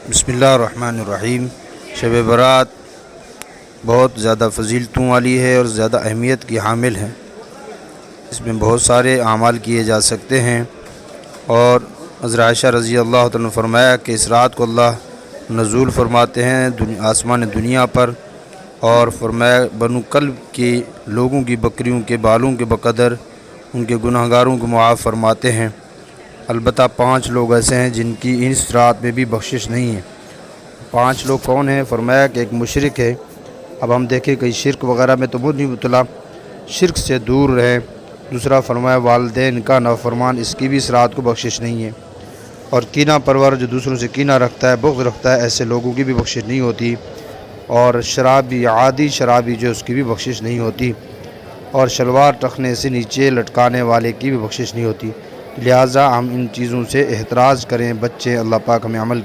بسم اللہ الرحمن الرحیم۔ شب برات بہت زیادہ فضیلتوں والی ہے اور زیادہ اہمیت کی حامل ہے۔ اس میں بہت سارے اعمال کیے جا سکتے ہیں، اور حضرت عائشہ رضی اللہ تعالیٰ نے فرمایا کہ اس رات کو اللہ نزول فرماتے ہیں آسمان دنیا پر، اور فرمایا بنو کلب کے لوگوں کی بکریوں کے بالوں کے بقدر ان کے گناہ گاروں کو معاف فرماتے ہیں۔ البتہ 5 لوگ ایسے ہیں جن کی اس رات میں بھی بخشش نہیں ہے۔ 5 لوگ کون ہیں؟ فرمایا کہ ایک مشرک ہے۔ اب ہم دیکھیں کہیں شرک وغیرہ میں تو وہ نہیں مبتلا، شرک سے دور رہیں۔ دوسرا فرمایا والدین کا نافرمان، اس کی بھی اس رات کو بخشش نہیں ہے۔ اور کینہ پرور، جو دوسروں سے کینہ رکھتا ہے، بغض رکھتا ہے، ایسے لوگوں کی بھی بخشش نہیں ہوتی۔ اور شرابی، عادی شرابی جو اس کی بھی بخشش نہیں ہوتی۔ اور شلوار ٹخنے سے نیچے لٹکانے والے کی بھی بخشش نہیں ہوتی۔ لہٰذا ہم ان چیزوں سے احتراز کریں، بچیں۔ اللہ پاک ہمیں عمل